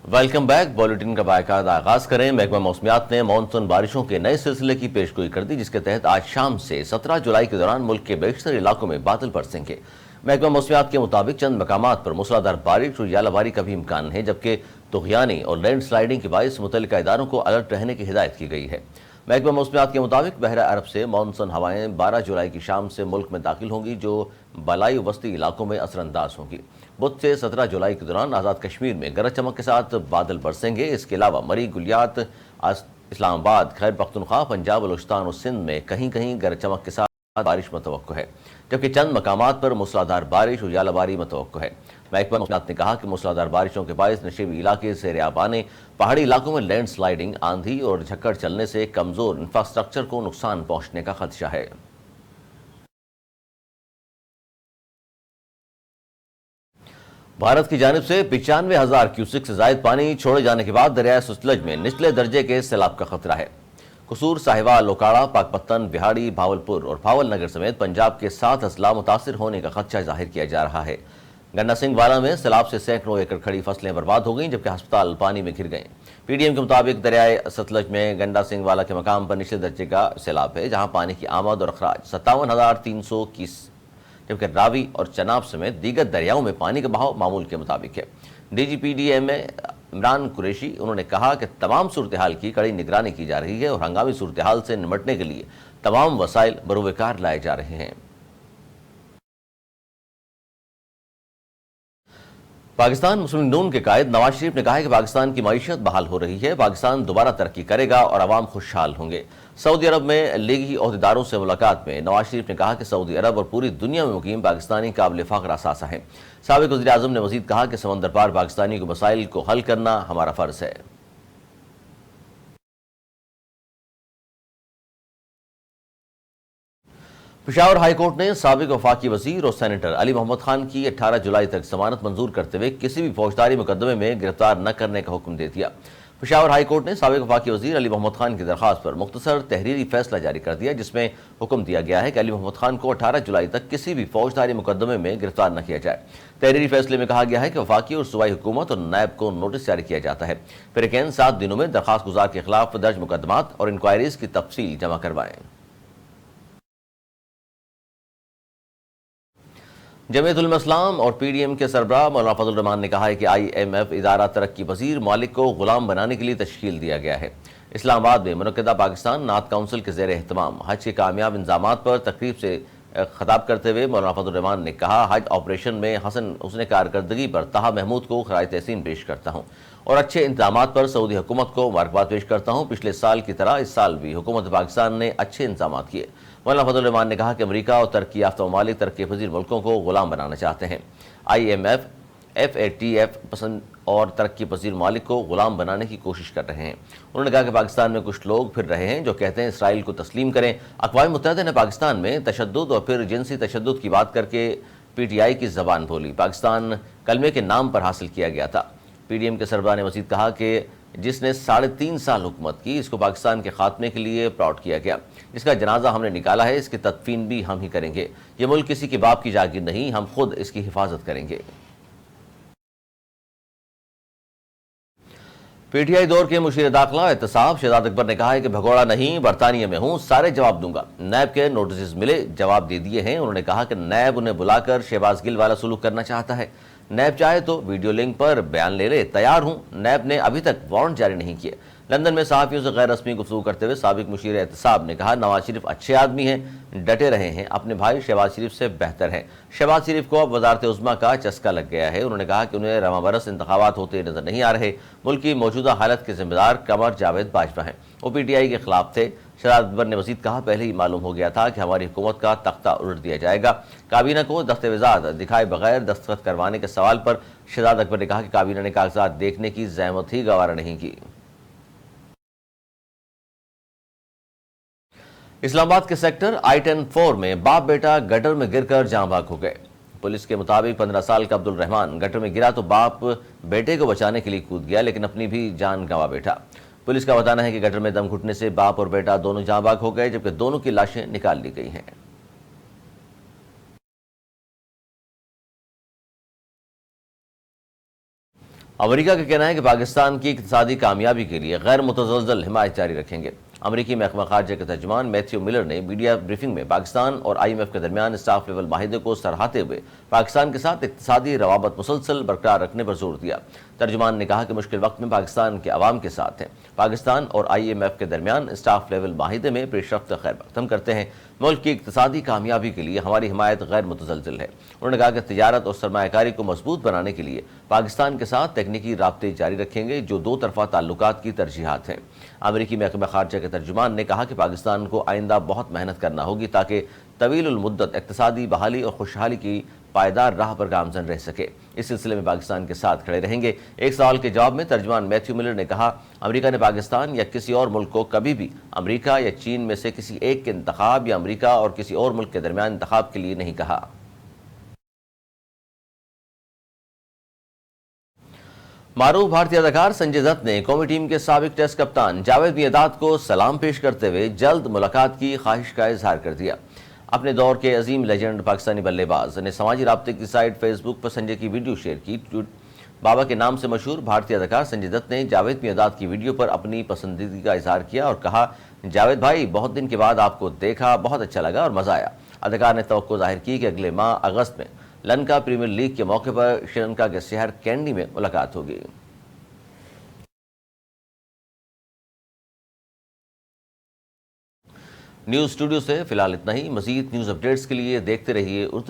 Welcome back. Bulletin का बाकायदा आगाज करें। महकमा मौसमियात ने मानसून बारिशों के नए सिलसिले की पेशगोई कर दी, जिसके तहत आज शाम से 17 जुलाई के दौरान मुल्क के बेशतर इलाकों में बादल बरसेंगे। महकमा मौसमियात के मुताबिक चंद मकामात पर मूसलाधार बारिश और यालाबारी का भी इम्कान है, जबकि तुग़यानी और लैंड स्लाइडिंग के बायस मुतल्लिका इदारों को अलर्ट रहने की हिदायत की गई है। महकमा मौसमियात के मुताबिक बहरा अरब से मानसून हवाएं 12 जुलाई की शाम से मुल्क में दाखिल होंगी, जो बलाई वस्ती इलाकों में असरअंदाज होंगी। बुध से 17 जुलाई के दौरान आज़ाद कश्मीर में गरज चमक के साथ बादल बरसेंगे। इसके अलावा मरी, गुलियात, इस्लामाबाद, खैबर पख्तूनख्वा, पंजाब, बलूचिस्तान और सिंध में कहीं कहीं गरज चमक के साथ बारिश मतवक्को है, जबकि चंद मकामात पर मूसलाधार बारिश और यालाबारी मतवक्को है। महकमा मौसमियात ने कहा कि मूसलाधार बारिशों के बायस नशीबी इलाके ज़ेर-ए-आब आने, पहाड़ी इलाकों में लैंड स्लाइडिंग, आंधी और झक्कड़ चलने से कमज़ोर इंफ्रास्ट्रक्चर को नुकसान पहुंचने का खदशा है। भारत की जानिब से 95,000 क्यूसिक से जायद पानी छोड़े जाने के बाद दरियाए सतलज में निचले दर्जे के सैलाब का खतरा है। कसूर, साहिवाल, लोकाड़ा, पाकपत्तन, बिहाड़ी, भावलपुर और भावल नगर समेत पंजाब के 7 अजला मुतासिर होने का खदशा जाहिर किया जा रहा है। गन्ना सिंह वाला में सैलाब से सैकड़ों एकड़ खड़ी फसलें बर्बाद हो गईं, जबकि अस्पताल पानी में घिर गए। पीडीएम के मुताबिक दरियाए सतलज में गंडा सिंह वाला के मकाम पर निचले दर्जे का सैलाब है, जहां पानी की आमद और अखराज 57,300 की, जबकि रावी और चनाब समेत दीगर दरियाओं में पानी का बहाव मामूल के मुताबिक है। DGPDM इमरान कुरैशी उन्होंने कहा कि तमाम सूरत हाल की कड़ी निगरानी की जा रही है और हंगामी सूरत हाल से निमटने के लिए तमाम वसाइल बरूबकार लाए जा रहे हैं। पाकिस्तान मुस्लिम नून के कायद नवाज शरीफ ने कहा है कि पाकिस्तान की मईशत बहाल हो रही है, पाकिस्तान दोबारा तरक्की करेगा और अवाम खुशहाल होंगे। सऊदी अरब में लीगी ओहदेदारों से मुलाकात में नवाज शरीफ ने कहा कि सऊदी अरब और पूरी दुनिया में मुकीम पाकिस्तानी काबिल फ़ख्र असासा हैं। साबिक़ वज़ीर आज़म ने मज़ीद कहा कि समंदर पार पाकिस्तानी को मसाइल को हल करना हमारा फ़र्ज़ है। पेशावर हाई कोर्ट ने साबिक़ वफाकी वज़ीर और सेनेटर अली मोहम्मद खान की 18 जुलाई तक जमानत मंजूर करते हुए किसी भी फौजदारी मुकदमे में गिरफ्तार न करने का हुक्म दे दिया। पेशावर हाई कोर्ट ने साबिक़ वफाकी वज़ीर अली मोहम्मद खान की दरख्वास्त पर मुख्तसर तहरीरी फैसला जारी कर दिया, जिसमें हुक्म दिया गया है कि अली मोहम्मद खान को 18 जुलाई तक किसी भी फौजदारी मुकदमे में गिरफ्तार न किया जाए। तहरीरी फैसले में कहा गया है कि वफाकी और सूबाई हुकूमत और नायब को नोटिस जारी किया जाता है, फिर 7 दिनों में दरख्वास्त गुजार के खिलाफ दर्ज मुकदमात और इंक्वायरीज की तफसील जमा करवाएं। जमीयतुल इस्लाम और पीडीएम के सरबराह मौलाना फजल रहमान ने कहा है कि IMF इदारा तरक्की पजीर मालिक को गुलाम बनाने के लिए तश्कील दिया गया है। इस्लामाबाद में मुनक्किदा पाकिस्तान नात काउंसिल के ज़ेर एहतमाम हज के कामयाब इंतजामात पर तकरीब से खिताब करते हुए मौलाना फजल रहमान ने कहा, हज ऑपरेशन में हुस्न कारकर्दगी पर ताहा महमूद को खराज तहसीन पेश करता हूँ और अच्छे इंतजामात पर सऊदी हुकूमत को मुबारकबाद पेश करता हूँ। पिछले साल की तरह इस साल भी हुकूमत पाकिस्तान ने अच्छे इंतजाम किए। मौलाना फजल रहमान ने कहा कि अमरीका और तरक्की याफ्ता ममालिक तरक्की पजीर मुल्कों को गुलाम बनाना चाहते हैं। IMF, FATF पसंद और तरक्की पजीर ममालिक को गुलाम बनाने की कोशिश कर रहे हैं। उन्होंने कहा कि पाकिस्तान में कुछ लोग फिर रहे हैं जो कहते हैं इसराइल को तस्लीम करें। अक़वाम मुत्तहिदा ने पाकिस्तान में तशद्दुद और फिर जिनसी तशद्दुद की बात करके PTI की ज़बान बोली। पाकिस्तान कलमे के नाम पर हासिल किया गया था। पीडीएम के सरबराह ने मज़ीद कहा कि जिसने 3.5 साल हुकूमत की, इसको पाकिस्तान के खात्मे के लिए प्राउड किया गया। इसका जनाजा हमने निकाला है, इसकी तदफीन भी हम ही करेंगे। ये मुल्क किसी के बाप की जागीर नहीं, हम खुद इसकी हिफाजत करेंगे। PTI दौर के मुशीर दाखिला एहतसाब शहजाद अकबर ने कहा है कि भगोड़ा नहीं, बरतानिया में हूँ, सारे जवाब दूंगा। नैब के नोटिस मिले, जवाब दे दिए हैं। उन्होंने कहा कि नैब उन्हें बुलाकर शहबाज गिल वाला सलूक करना चाहता है। नैब चाहे तो वीडियो लिंक पर बयान ले ले, तैयार हूँ। नैब ने अभी तक वारंट जारी नहीं किए। लंदन में सहाफ़ियों से गैर रस्मी गुफ्तगू करते हुए साबिक़ मुशीर एहतसाब ने कहा, नवाज शरीफ अच्छे आदमी हैं, डटे रहे हैं, अपने भाई शहबाज शरीफ से बेहतर हैं। शहबाज शरीफ को अब वज़ारत उज़्मा का चस्का लग गया है। उन्होंने कहा कि उन्हें रवां बरस इंतखाबात होते नजर नहीं आ रहे। मुल्क की मौजूदा हालत के जिम्मेदार कमर जावेद बाजवा हैं, वो PTI के खिलाफ थे। शहजाद अकबर ने मज़ीद कहा, पहले ही मालूम हो गया था कि हमारी हुकूमत का तख्ता उलट दिया जाएगा। काबीना को दस्तावेज़ात दिखाए बगैर दस्तखत करवाने के सवाल पर शहजाद अकबर ने कहा कि काबीना ने कागजात देखने की ज़हमत ही गवारा नहीं की। इस्लामाबाद के सेक्टर I-10-4 में बाप बेटा गटर में गिरकर जाँ बाग हो गए। पुलिस के मुताबिक 15 साल का अब्दुल रहमान गटर में गिरा तो बाप बेटे को बचाने के लिए कूद गया, लेकिन अपनी भी जान गंवा बैठा। पुलिस का बताना है कि गटर में दम घुटने से बाप और बेटा दोनों जाँ बाग हो गए, जबकि दोनों की लाशें निकाल ली गई हैं। امریکہ کا کہنا ہے کہ پاکستان کی اقتصادی کامیابی کے لیے غیر متزلزل حمایت جاری رکھیں گے۔ امریکی محکمہ خارجہ کے ترجمان میتھیو ملر نے میڈیا بریفنگ میں پاکستان اور IMF کے درمیان اسٹاف لیول معاہدے کو سراہتے ہوئے پاکستان کے ساتھ اقتصادی روابط مسلسل برقرار رکھنے پر زور دیا۔ ترجمان نے کہا کہ مشکل وقت میں پاکستان کے عوام کے ساتھ ہیں۔ پاکستان اور IMF کے درمیان اسٹاف لیول معاہدے میں پیش رفت خیر مقدم کرتے ہیں۔ ملک کی اقتصادی کامیابی کے لیے ہماری حمایت غیر متزلزل ہے۔ انہوں نے کہا کہ تجارت اور سرمایہ کاری کو مضبوط بنانے کے لیے پاکستان کے ساتھ تکنیکی رابطے جاری رکھیں گے جو دو طرفہ تعلقات کی ترجیحات ہیں۔ امریکی محکمہ خارجہ کے ترجمان نے کہا کہ پاکستان کو آئندہ بہت محنت کرنا ہوگی تاکہ طویل المدت اقتصادی بحالی اور خوشحالی کی پائیدار راہ پر گامزن رہ سکے۔ اس سلسلے میں پاکستان کے ساتھ کھڑے رہیں گے۔ ایک سوال کے جواب میں ترجمان میتھیو ملر نے کہا، امریکہ نے پاکستان یا کسی اور ملک کو کبھی بھی امریکہ یا چین میں سے کسی ایک کے انتخاب یا امریکہ اور کسی اور ملک کے درمیان انتخاب کے لیے نہیں کہا۔ معروف بھارتی اداکار سنجے دت نے قومی ٹیم کے سابق ٹیسٹ کپتان جاوید میرداد کو سلام پیش کرتے ہوئے جلد ملاقات کی خواہش کا اظہار کر دیا۔ اپنے دور کے عظیم لیجنڈ پاکستانی بلے باز نے سماجی رابطے کی سائٹ فیس بک پر سنجے کی ویڈیو شیئر کی۔ بابا کے نام سے مشہور بھارتی اداکار سنجے دت نے جاوید میرداد کی ویڈیو پر اپنی پسندیدگی کا اظہار کیا اور کہا، جاوید بھائی بہت دن کے بعد آپ کو دیکھا، بہت اچھا لگا اور مزہ آیا۔ اداکار نے توقع ظاہر کی کہ اگلے ماہ اگست میں لنکا پریمیئر لیگ کے موقع پر شری لنکا کے شہر کینڈی میں ملاقات ہوگی۔ نیوز اسٹوڈیو سے فی الحال اتنا ہی۔ مزید نیوز اپڈیٹس کے لیے دیکھتے رہیے اردو